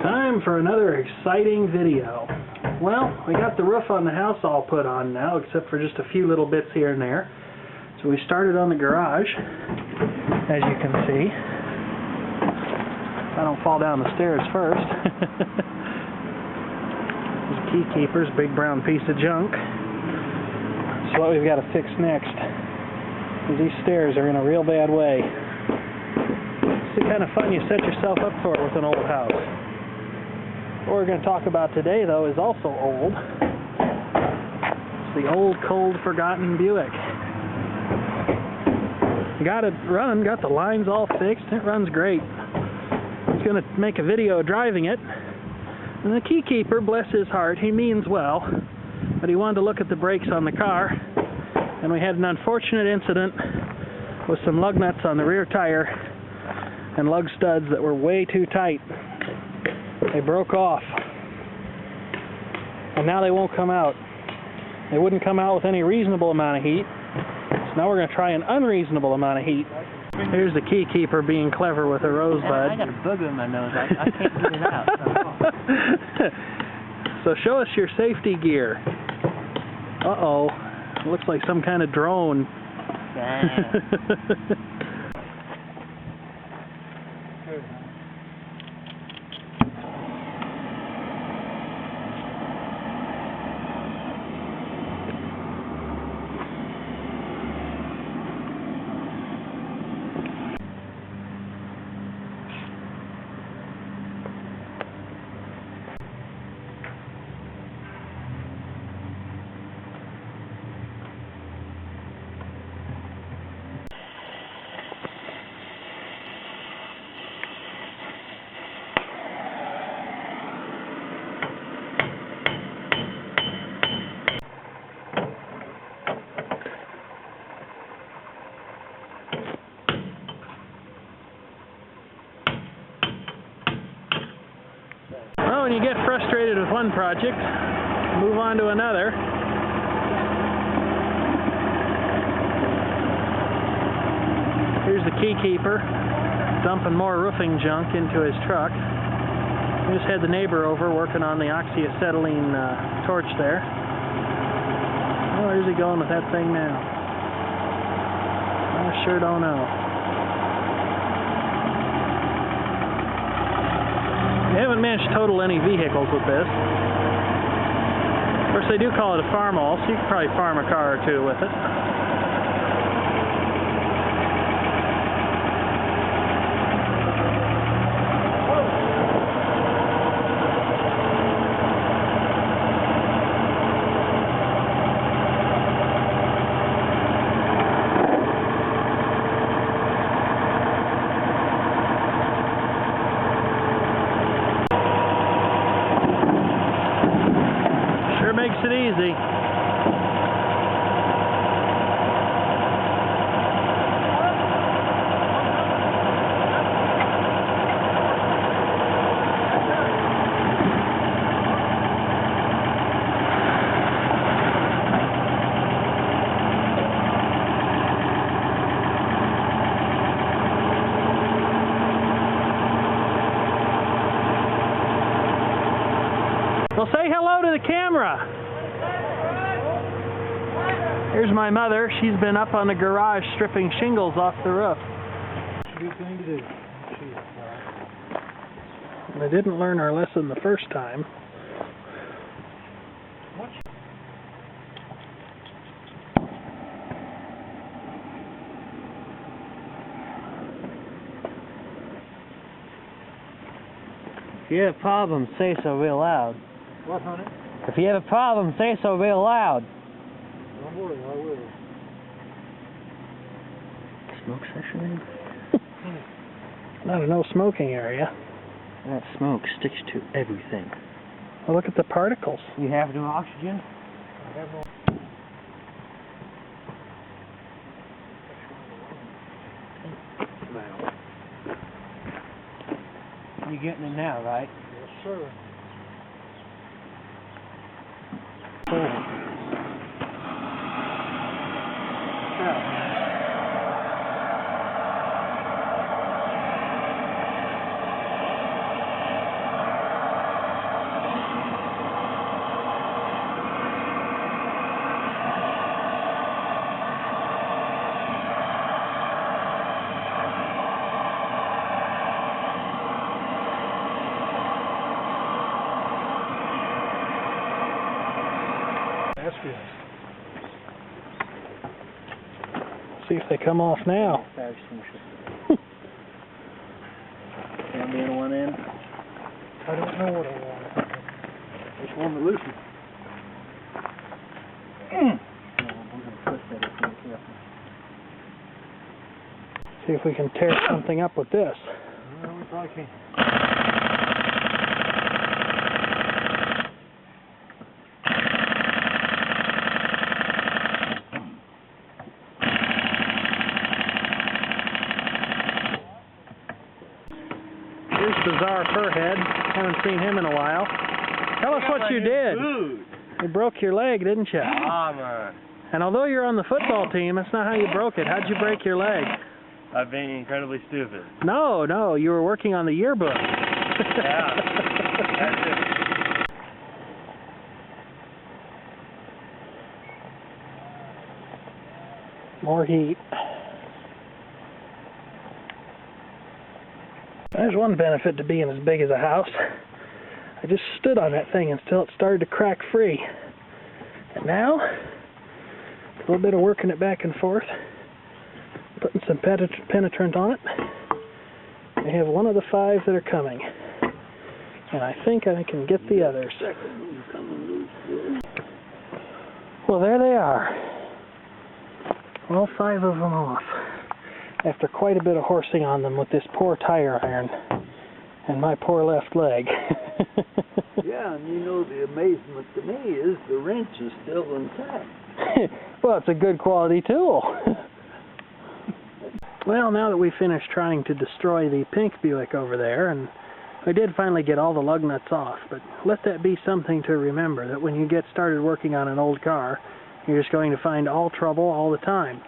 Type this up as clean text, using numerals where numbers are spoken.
Time for another exciting video. Well, we got the roof on the house all put on now, except for just a few little bits here and there. So we started on the garage, as you can see. If I don't fall down the stairs first. This is Keykeeper's big brown piece of junk. So what we've got to fix next is these stairs are in a real bad way. It's the kind of fun you set yourself up for with an old house. What we're going to talk about today, though, is also old. It's the old, cold, forgotten Buick. Got it running, got the lines all fixed, it runs great. He's going to make a video driving it. And the Keykeeper, bless his heart, he means well, but he wanted to look at the brakes on the car, and we had an unfortunate incident with some lug nuts on the rear tire and lug studs that were way too tight. They broke off, and now they won't come out. They wouldn't come out with any reasonable amount of heat, so now we're going to try an unreasonable amount of heat. Here's the Keykeeper being clever with a rosebud. I got a booger in my nose. I can't get it out. So show us your safety gear. Uh-oh. It looks like some kind of drone. When you get frustrated with one project, move on to another. Here's the Keykeeper dumping more roofing junk into his truck. We just had the neighbor over working on the oxy-acetylene torch there. Oh, where's he going with that thing now? I sure don't know. They haven't managed to total any vehicles with this. Of course, they do call it a farm all, so you could probably farm a car or two with it. Makes it easy. Well, say hello to the camera. Here's my mother. She's been up on the garage stripping shingles off the roof. Good thing to do. I didn't learn our lesson the first time. If you have a problem, say so real loud. What, honey? If you have a problem, say so real loud. Don't worry, I will. Smoke section? Not a no smoking area. That smoke sticks to everything. Well, look at the particles. You have no oxygen? I have no. You're getting it now, right? Yes, sir. Yes. See if they come off now. Can be in one end. I don't know what I want. Just one to loosen. We're gonna push that if you're careful. See if we can tear something up with this. Well, we probably can. Here's Bizarre Furhead. Haven't seen him in a while. Tell us what you did. You broke your leg, didn't you? Ah, man. And although you're on the football team, that's not how you broke it. How'd you break your leg? I've been incredibly stupid. No, you were working on the yearbook. Yeah, that's it. More heat. There's one benefit to being as big as a house. I just stood on that thing until it started to crack free. And now, a little bit of working it back and forth, putting some penetrant on it. I have one of the 5 that are coming. And I think I can get the others. Well, there they are. All 5 of them off. After quite a bit of horsing on them with this poor tire iron and my poor left leg. Yeah, and you know the amazement to me is the wrench is still intact. Well, it's a good quality tool. Well, now that we finished trying to destroy the pink Buick over there, and I did finally get all the lug nuts off, but let that be something to remember, that when you get started working on an old car, you're just going to find all trouble all the time.